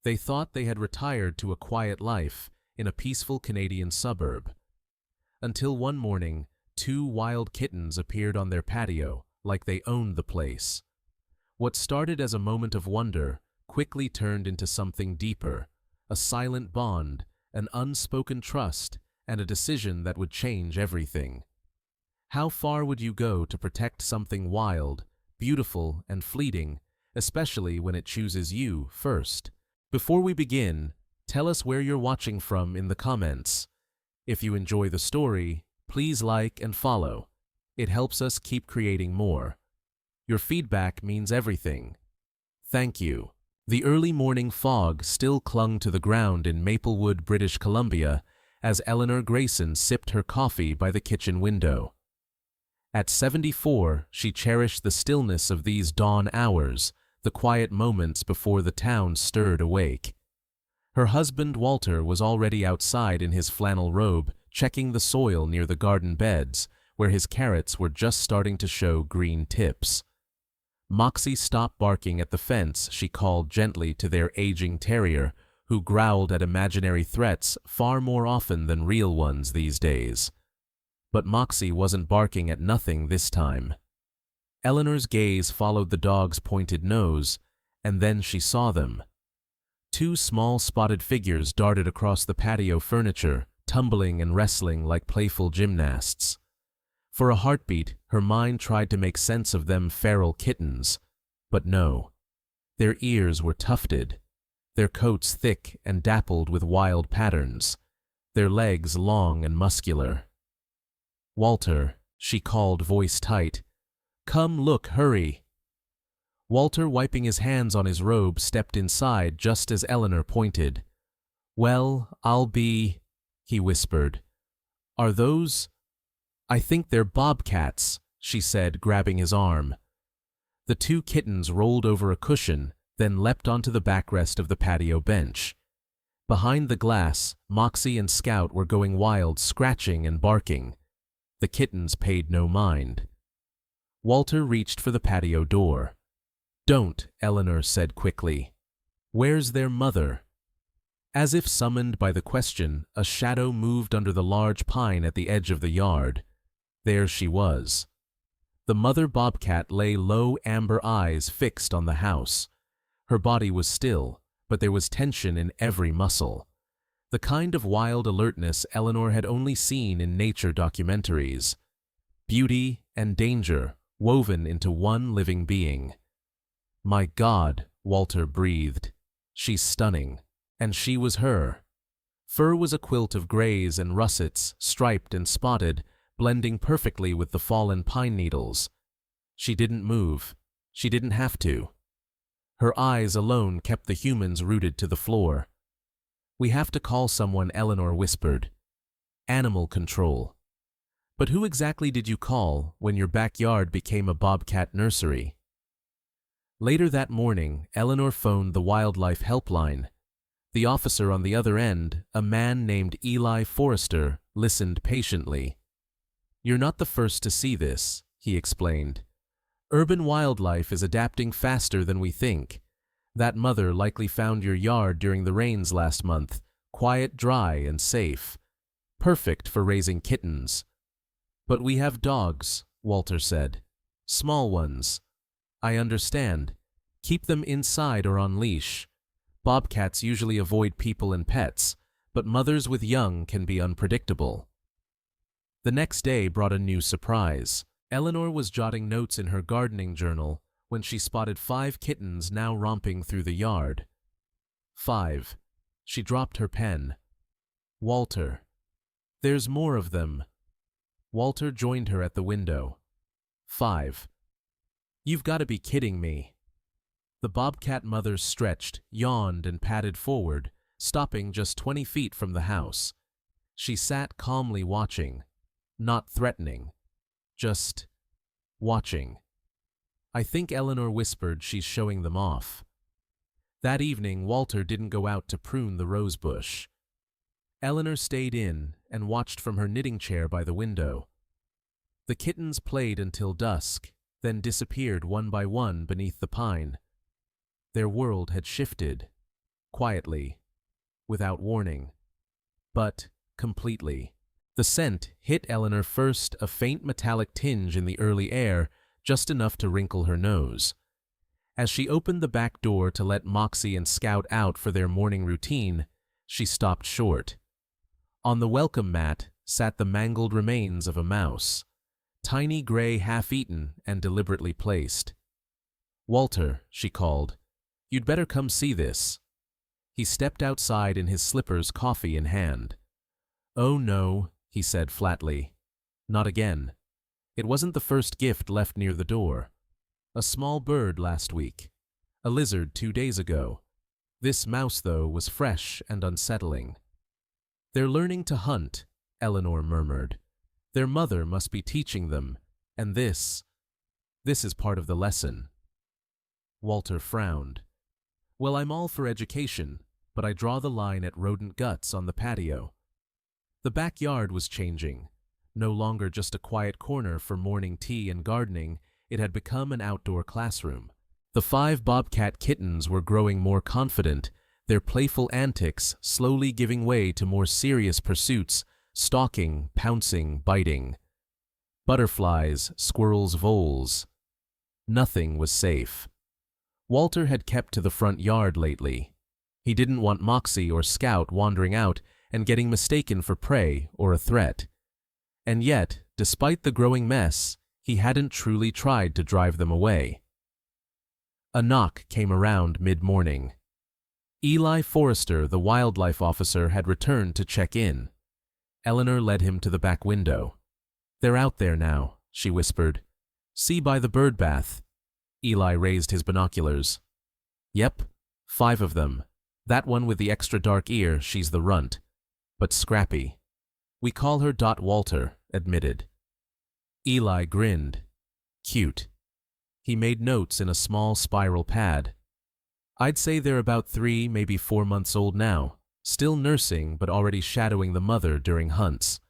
They thought they had retired to a quiet life in a peaceful Canadian suburb. Until one morning, two wild kittens appeared on their patio like they owned the place. What started as a moment of wonder quickly turned into something deeper, a silent bond, an unspoken trust, and a decision that would change everything. How far would you go to protect something wild, beautiful, and fleeting, especially when it chooses you first? Before we begin, tell us where you're watching from in the comments. If you enjoy the story, please like and follow. It helps us keep creating more. Your feedback means everything. Thank you. The early morning fog still clung to the ground in Maplewood, British Columbia, as Eleanor Grayson sipped her coffee by the kitchen window. At 74, she cherished the stillness of these dawn hours, the quiet moments before the town stirred awake. Her husband Walter was already outside in his flannel robe, checking the soil near the garden beds, where his carrots were just starting to show green tips. Moxie stopped barking at the fence she called gently to their aging terrier, who growled at imaginary threats far more often than real ones these days. But Moxie wasn't barking at nothing this time. Eleanor's gaze followed the dog's pointed nose, and then she saw them. Two small spotted figures darted across the patio furniture, tumbling and wrestling like playful gymnasts. For a heartbeat, her mind tried to make sense of them feral kittens, but no. Their ears were tufted, their coats thick and dappled with wild patterns, their legs long and muscular. "Walter," she called, voice tight. "Come look, hurry." Walter, wiping his hands on his robe, stepped inside just as Eleanor pointed. "Well, I'll be," he whispered. "Are those—" "I think they're bobcats," she said, grabbing his arm. The two kittens rolled over a cushion, then leapt onto the backrest of the patio bench. Behind the glass, Moxie and Scout were going wild, scratching and barking. The kittens paid no mind. Walter reached for the patio door. "Don't," Eleanor said quickly. "Where's their mother?" As if summoned by the question, a shadow moved under the large pine at the edge of the yard. There she was. The mother bobcat lay low, amber eyes fixed on the house. Her body was still, but there was tension in every muscle. The kind of wild alertness Eleanor had only seen in nature documentaries. Beauty and danger woven into one living being. "My God," Walter breathed. "She's stunning." And she was her. Fur was a quilt of grays and russets, striped and spotted, blending perfectly with the fallen pine needles. She didn't move. She didn't have to. Her eyes alone kept the humans rooted to the floor. "We have to call someone," Eleanor whispered. "Animal control." "But who exactly did you call when your backyard became a bobcat nursery?" Later that morning, Eleanor phoned the wildlife helpline. The officer on the other end, a man named Eli Forrester, listened patiently. "You're not the first to see this," he explained. "Urban wildlife is adapting faster than we think. That mother likely found your yard during the rains last month, quiet, dry, and safe. Perfect for raising kittens." "But we have dogs," Walter said. "Small ones." "I understand. Keep them inside or on leash. Bobcats usually avoid people and pets, but mothers with young can be unpredictable." The next day brought a new surprise. Eleanor was jotting notes in her gardening journal when she spotted 5 kittens now romping through the yard. 5. She dropped her pen. "Walter. There's more of them." Walter joined her at the window. 5. "You've got to be kidding me." The bobcat mother stretched, yawned, and padded forward, stopping just 20 feet from the house. She sat calmly watching, not threatening, just watching. "I think," Eleanor whispered, "she's showing them off." That evening, Walter didn't go out to prune the rosebush. Eleanor stayed in and watched from her knitting chair by the window. The kittens played until dusk, then disappeared one by one beneath the pine. Their world had shifted. quietly, without warning, but completely. The scent hit Eleanor first, a faint metallic tinge in the early air, just enough to wrinkle her nose. As she opened the back door to let Moxie and Scout out for their morning routine, she stopped short. On the welcome mat sat the mangled remains of a mouse, tiny gray, half-eaten and deliberately placed. "Walter," she called, "you'd better come see this." He stepped outside in his slippers, coffee in hand. "Oh no," he said flatly. "Not again. It wasn't the first gift left near the door. A small bird last week. A lizard 2 days ago. This mouse, though, was fresh and unsettling." "They're learning to hunt," Eleanor murmured. "Their mother must be teaching them, and this is part of the lesson." Walter frowned. "Well, I'm all for education, but I draw the line at rodent guts on the patio." The backyard was changing. No longer just a quiet corner for morning tea and gardening, it had become an outdoor classroom. The 5 Bobcat kittens were growing more confident, their playful antics slowly giving way to more serious pursuits, stalking, pouncing, biting. Butterflies, squirrels, voles. Nothing was safe. Walter had kept to the front yard lately. He didn't want Moxie or Scout wandering out and getting mistaken for prey or a threat. And yet, despite the growing mess, he hadn't truly tried to drive them away. A knock came around mid-morning. Eli Forrester, the wildlife officer, had returned to check in. Eleanor led him to the back window. "They're out there now," she whispered. "See by the bird bath." Eli raised his binoculars. "Yep, 5 of them. That one with the extra dark ear, she's the runt. But scrappy. We call her Walter," admitted. Eli grinned. "Cute." He made notes in a small spiral pad. "I'd say they're about 3, maybe 4 months old now, still nursing but already shadowing the mother during hunts."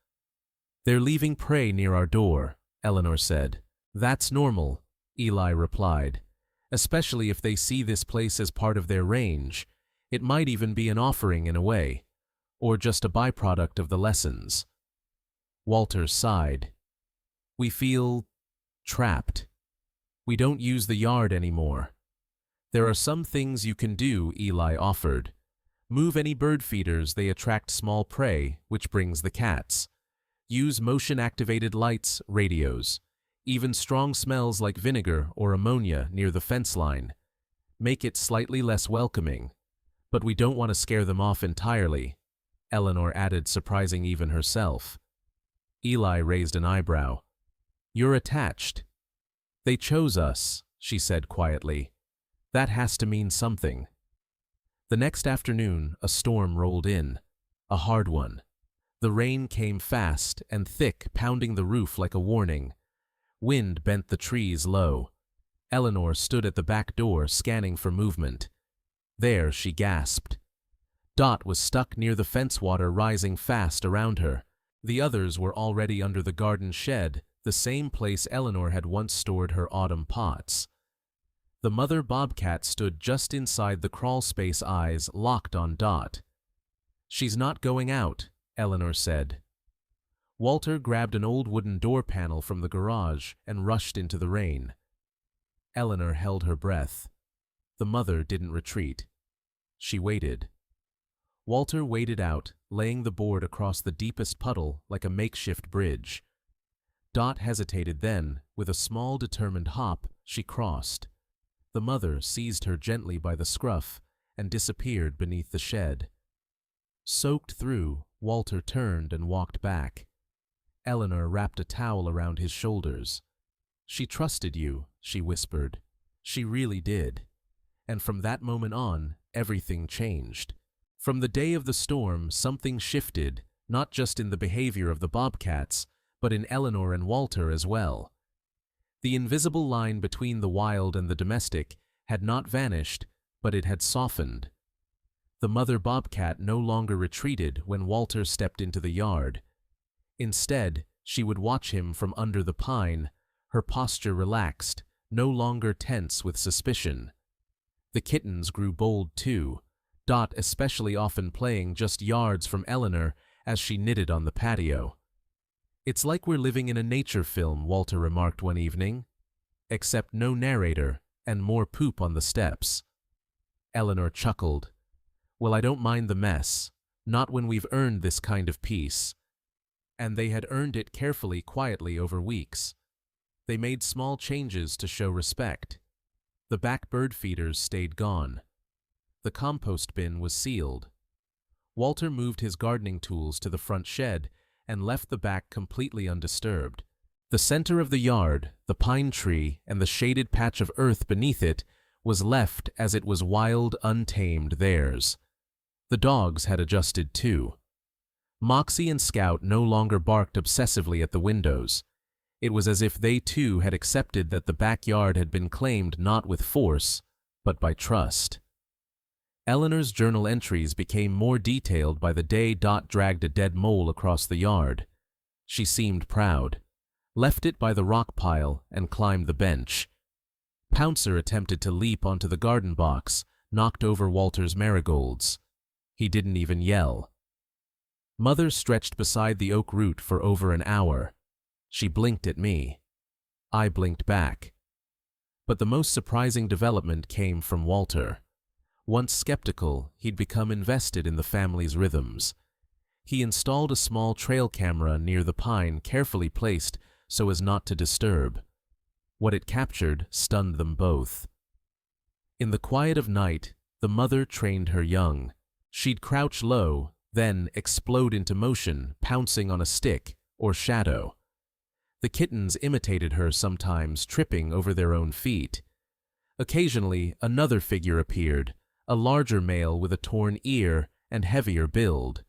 "They're leaving prey near our door," Eleanor said. "That's normal," Eli replied. "Especially if they see this place as part of their range. It might even be an offering in a way, or just a byproduct of the lessons." Walter sighed. "We feel trapped. We don't use the yard anymore." "There are some things you can do," Eli offered. "Move any bird feeders, they attract small prey, which brings the cats. Use motion-activated lights, radios. Even strong smells like vinegar or ammonia near the fence line. Make it slightly less welcoming. But we don't want to scare them off entirely," Eleanor added, surprising even herself. Eli raised an eyebrow. "You're attached." "They chose us," she said quietly. "That has to mean something." The next afternoon, a storm rolled in. A hard one. The rain came fast and thick, pounding the roof like a warning. Wind bent the trees low. Eleanor stood at the back door, scanning for movement. There, she gasped. Dot was stuck near the fence, water rising fast around her. The others were already under the garden shed, the same place Eleanor had once stored her autumn pots. The mother bobcat stood just inside the crawl space, eyes locked on Dot. "She's not going out," Eleanor said. Walter grabbed an old wooden door panel from the garage and rushed into the rain. Eleanor held her breath. The mother didn't retreat. She waited. Walter waded out, laying the board across the deepest puddle like a makeshift bridge. Dot hesitated, then, with a small determined hop, she crossed. The mother seized her gently by the scruff and disappeared beneath the shed. Soaked through, Walter turned and walked back. Eleanor wrapped a towel around his shoulders. "She trusted you," she whispered. "She really did." And from that moment on, everything changed. From the day of the storm, something shifted, not just in the behavior of the bobcats, but in Eleanor and Walter as well. The invisible line between the wild and the domestic had not vanished, but it had softened. The mother bobcat no longer retreated when Walter stepped into the yard. Instead, she would watch him from under the pine, her posture relaxed, no longer tense with suspicion. The kittens grew bold too. Dot especially often playing just yards from Eleanor as she knitted on the patio. "It's like we're living in a nature film," Walter remarked one evening. "Except no narrator and more poop on the steps." Eleanor chuckled. "Well, I don't mind the mess, not when we've earned this kind of peace." And they had earned it carefully, quietly over weeks. They made small changes to show respect. The back bird feeders stayed gone. The compost bin was sealed. Walter moved his gardening tools to the front shed and left the back completely undisturbed. The center of the yard, the pine tree, and the shaded patch of earth beneath it was left as it was wild, untamed theirs. The dogs had adjusted too. Moxie and Scout no longer barked obsessively at the windows. It was as if they too had accepted that the backyard had been claimed not with force, but by trust. Eleanor's journal entries became more detailed by the day Dot dragged a dead mole across the yard. She seemed proud, left it by the rock pile, and climbed the bench. Pouncer attempted to leap onto the garden box, knocked over Walter's marigolds. He didn't even yell. Mother stretched beside the oak root for over an hour. She blinked at me. I blinked back. But the most surprising development came from Walter. Once skeptical, he'd become invested in the family's rhythms. He installed a small trail camera near the pine, carefully placed so as not to disturb. What it captured stunned them both. In the quiet of night, the mother trained her young. She'd crouch low, then explode into motion, pouncing on a stick or shadow. The kittens imitated her sometimes, tripping over their own feet. Occasionally, another figure appeared, a larger male with a torn ear and heavier build.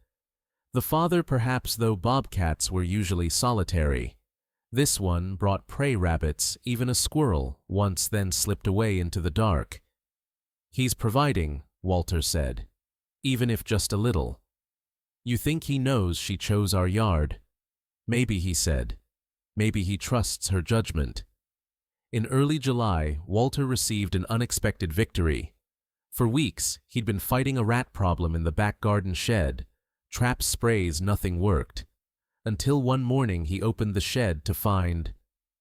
The father perhaps, though bobcats were usually solitary. This one brought prey rabbits, even a squirrel, once then slipped away into the dark. "He's providing," Walter said, "even if just a little." "You think he knows she chose our yard?" "Maybe," he said. "Maybe he trusts her judgment." In early July, Walter received an unexpected victory. For weeks, he'd been fighting a rat problem in the back garden shed. Trap sprays, nothing worked. Until one morning he opened the shed to find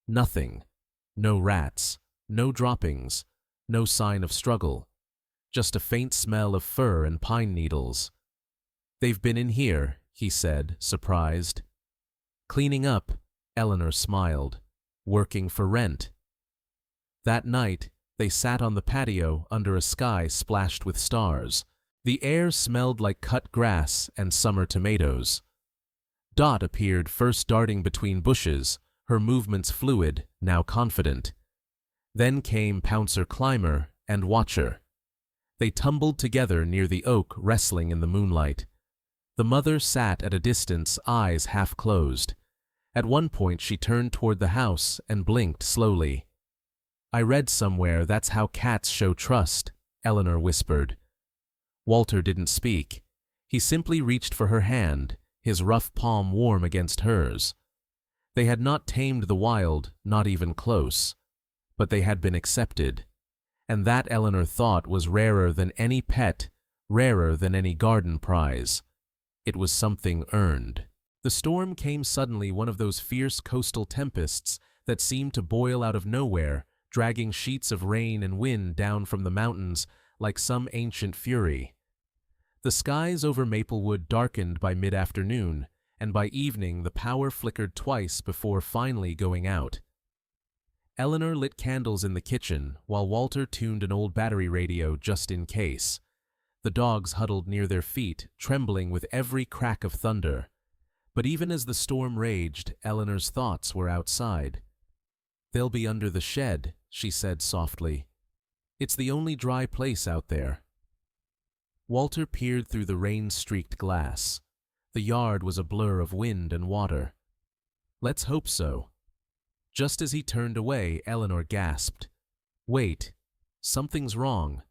nothing. No rats, no droppings, no sign of struggle. Just a faint smell of fur and pine needles. "They've been in here," he said, surprised. "Cleaning up," Eleanor smiled. "Working for rent." That night, they sat on the patio under a sky splashed with stars. The air smelled like cut grass and summer tomatoes. Dot appeared first, darting between bushes, her movements fluid, now confident. Then came Pouncer Climber and Watcher. They tumbled together near the oak, wrestling in the moonlight. The mother sat at a distance, eyes half closed. At one point she turned toward the house and blinked slowly. "I read somewhere that's how cats show trust," Eleanor whispered. Walter didn't speak. He simply reached for her hand, his rough palm warm against hers. They had not tamed the wild, not even close. But they had been accepted. And that, Eleanor thought, was rarer than any pet, rarer than any garden prize. It was something earned. The storm came suddenly, one of those fierce coastal tempests that seemed to boil out of nowhere, dragging sheets of rain and wind down from the mountains like some ancient fury. The skies over Maplewood darkened by mid-afternoon, and by evening the power flickered twice before finally going out. Eleanor lit candles in the kitchen, while Walter tuned an old battery radio just in case. The dogs huddled near their feet, trembling with every crack of thunder. But even as the storm raged, Eleanor's thoughts were outside. "They'll be under the shed," she said softly. "It's the only dry place out there." Walter peered through the rain-streaked glass. The yard was a blur of wind and water. "Let's hope so." Just as he turned away, Eleanor gasped. "Wait, something's wrong."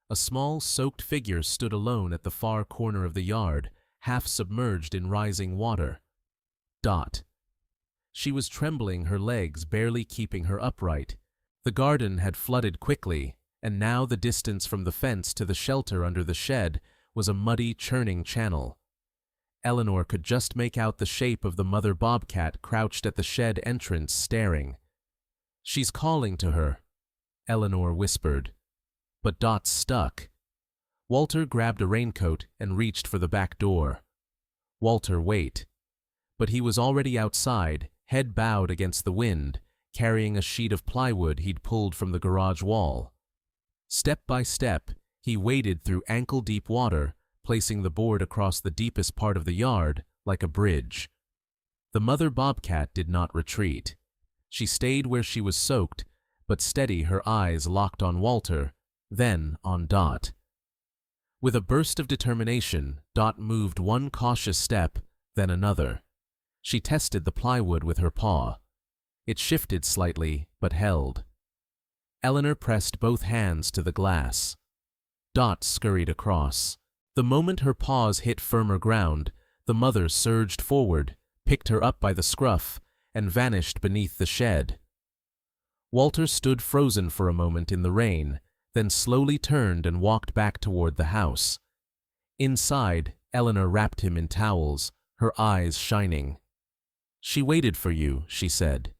A small, soaked figure stood alone at the far corner of the yard, half submerged in rising water. Dot. She was trembling, her legs barely keeping her upright. The garden had flooded quickly, and now the distance from the fence to the shelter under the shed was a muddy, churning channel. Eleanor could just make out the shape of the mother bobcat crouched at the shed entrance, staring. "She's calling to her," Eleanor whispered. But Dot's stuck. Walter grabbed a raincoat and reached for the back door. "Walter, wait." But he was already outside, head bowed against the wind, carrying a sheet of plywood he'd pulled from the garage wall. Step by step, he waded through ankle-deep water, placing the board across the deepest part of the yard like a bridge. The mother bobcat did not retreat. She stayed where she was soaked, but steady, her eyes locked on Walter, then on Dot. With a burst of determination, Dot moved one cautious step, then another. She tested the plywood with her paw. It shifted slightly, but held. Eleanor pressed both hands to the glass. Dot scurried across. The moment her paws hit firmer ground, the mother surged forward, picked her up by the scruff, and vanished beneath the shed. Walter stood frozen for a moment in the rain, then slowly turned and walked back toward the house. Inside, Eleanor wrapped him in towels, her eyes shining. "She waited for you," she said.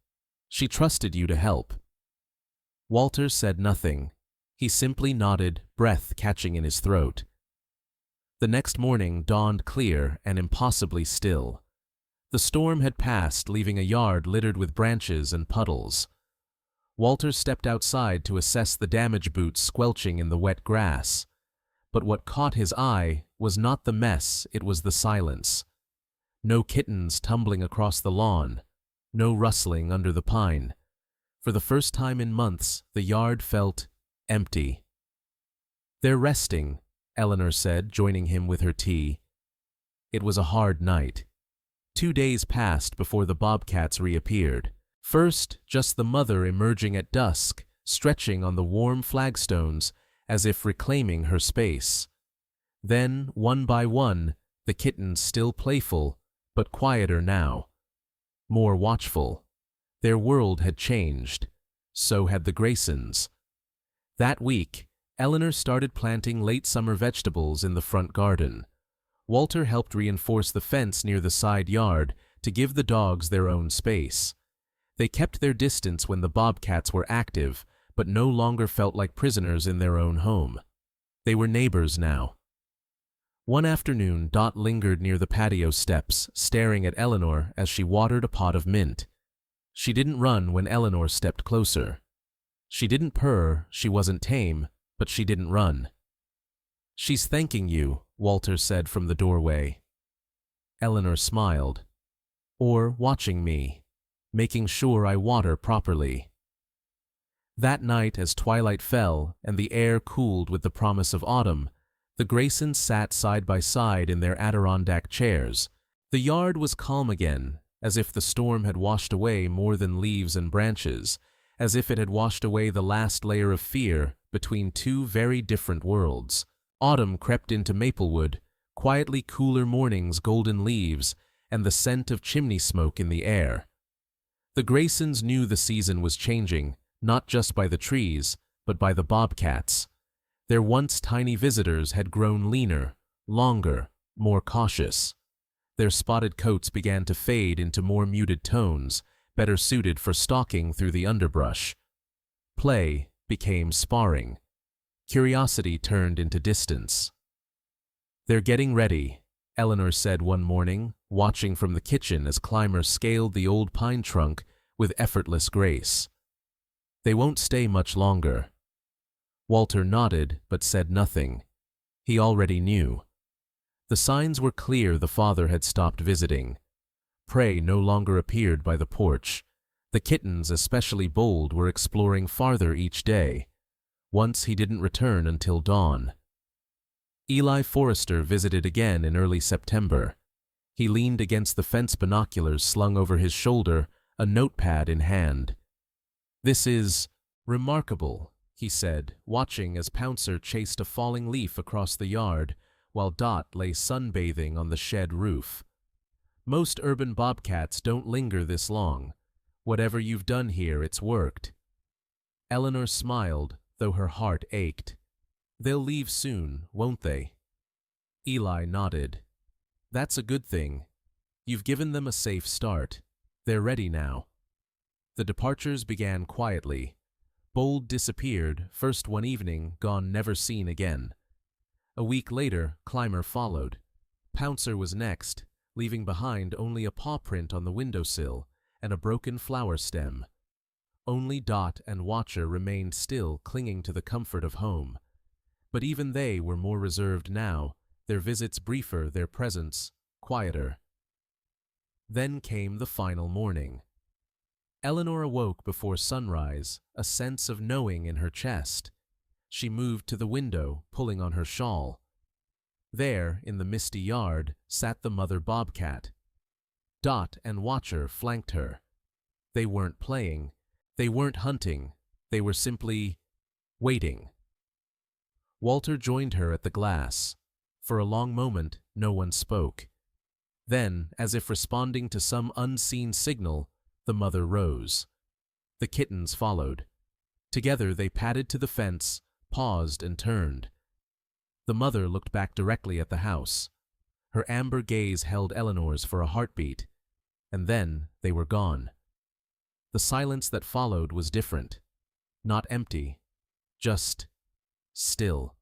"She trusted you to help." Walter said nothing. He simply nodded, breath catching in his throat. The next morning dawned clear and impossibly still. The storm had passed, leaving a yard littered with branches and puddles. Walter stepped outside to assess the damaged boots squelching in the wet grass. But what caught his eye was not the mess, it was the silence. No kittens tumbling across the lawn, no rustling under the pine. For the first time in months, the yard felt empty. "They're resting," Eleanor said, joining him with her tea. It was a hard night. 2 days passed before the bobcats reappeared. First, just the mother emerging at dusk, stretching on the warm flagstones as if reclaiming her space. Then, one by one, the kittens, still playful, but quieter now. More watchful. Their world had changed. So had the Graysons. That week, Eleanor started planting late summer vegetables in the front garden. Walter helped reinforce the fence near the side yard to give the dogs their own space. They kept their distance when the bobcats were active, but no longer felt like prisoners in their own home. They were neighbors now. One afternoon, Dot lingered near the patio steps, staring at Eleanor as she watered a pot of mint. She didn't run when Eleanor stepped closer. She didn't purr, she wasn't tame, but she didn't run. "She's thanking you," Walter said from the doorway. Eleanor smiled. "Or watching me, making sure I water properly." That night, as twilight fell and the air cooled with the promise of autumn, the Graysons sat side by side in their Adirondack chairs. The yard was calm again, as if the storm had washed away more than leaves and branches, as if it had washed away the last layer of fear between two very different worlds. Autumn crept into Maplewood, quietly cooler mornings, golden leaves, and the scent of chimney smoke in the air. The Graysons knew the season was changing, not just by the trees, but by the bobcats. Their once tiny visitors had grown leaner, longer, more cautious. Their spotted coats began to fade into more muted tones, better suited for stalking through the underbrush. Play became sparring. Curiosity turned into distance. "They're getting ready," Eleanor said one morning, watching from the kitchen as Clymer scaled the old pine trunk with effortless grace. "They won't stay much longer." Walter nodded but said nothing. He already knew. The signs were clear the father had stopped visiting. Prey no longer appeared by the porch. The kittens, especially bold, were exploring farther each day. Once he didn't return until dawn. Eli Forrester visited again in early September. He leaned against the fence, binoculars slung over his shoulder, a notepad in hand. "This is remarkable," he said, watching as Pouncer chased a falling leaf across the yard, while Dot lay sunbathing on the shed roof. "Most urban bobcats don't linger this long. Whatever you've done here, it's worked." Eleanor smiled, though her heart ached. "They'll leave soon, won't they?" Eli nodded. "That's a good thing. You've given them a safe start. They're ready now." The departures began quietly. Bold disappeared, first one evening, gone never seen again. A week later, Climber followed. Pouncer was next, leaving behind only a paw print on the windowsill and a broken flower stem. Only Dot and Watcher remained still, clinging to the comfort of home. But even they were more reserved now, their visits briefer, their presence quieter. Then came the final morning. Eleanor awoke before sunrise, a sense of knowing in her chest. She moved to the window, pulling on her shawl. There, in the misty yard, sat the mother bobcat. Dot and Watcher flanked her. They weren't playing, they weren't hunting, they were simply waiting. Walter joined her at the glass. For a long moment, no one spoke. Then, as if responding to some unseen signal, the mother rose. The kittens followed. Together they padded to the fence, paused and turned. The mother looked back directly at the house. Her amber gaze held Eleanor's for a heartbeat, and then they were gone. The silence that followed was different. Not empty, just still.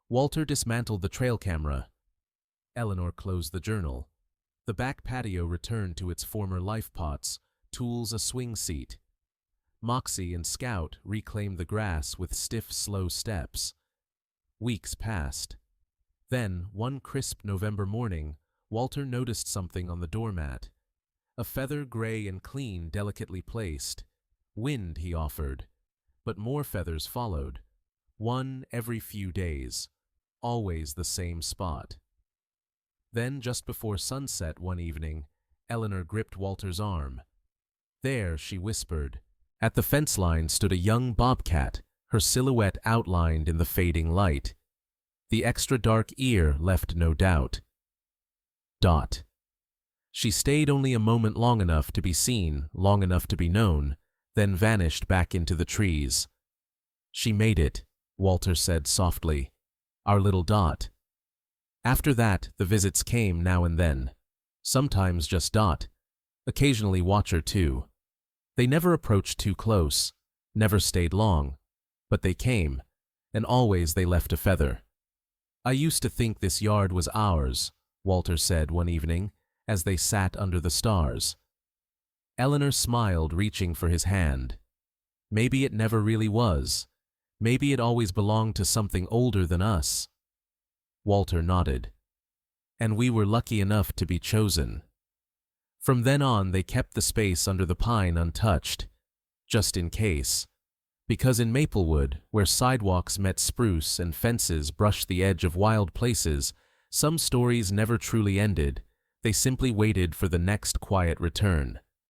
Walter dismantled the trail camera. Eleanor closed the journal. The back patio returned to its former life pots, tools a swing seat. Moxie and Scout reclaimed the grass with stiff, slow steps. Weeks passed. Then, one crisp November morning, Walter noticed something on the doormat. A feather, gray and clean, delicately placed. "Wind," he offered. But more feathers followed. One every few days. Always the same spot. Then, just before sunset one evening, Eleanor gripped Walter's arm. "There," she whispered. At the fence line stood a young bobcat, her silhouette outlined in the fading light. The extra dark ear left no doubt. Dot. She stayed only a moment, long enough to be seen, long enough to be known, then vanished back into the trees. "She made it," Walter said softly. "Our little Dot." After that, the visits came now and then. Sometimes just Dot. Occasionally Watcher too. They never approached too close, never stayed long. But they came, and always they left a feather. "I used to think this yard was ours," Walter said one evening, as they sat under the stars. Eleanor smiled, reaching for his hand. "Maybe it never really was. Maybe it always belonged to something older than us." Walter nodded. "And we were lucky enough to be chosen." From then on, they kept the space under the pine untouched, just in case. Because in Maplewood, where sidewalks met spruce and fences brushed the edge of wild places, some stories never truly ended. They simply waited for the next quiet return.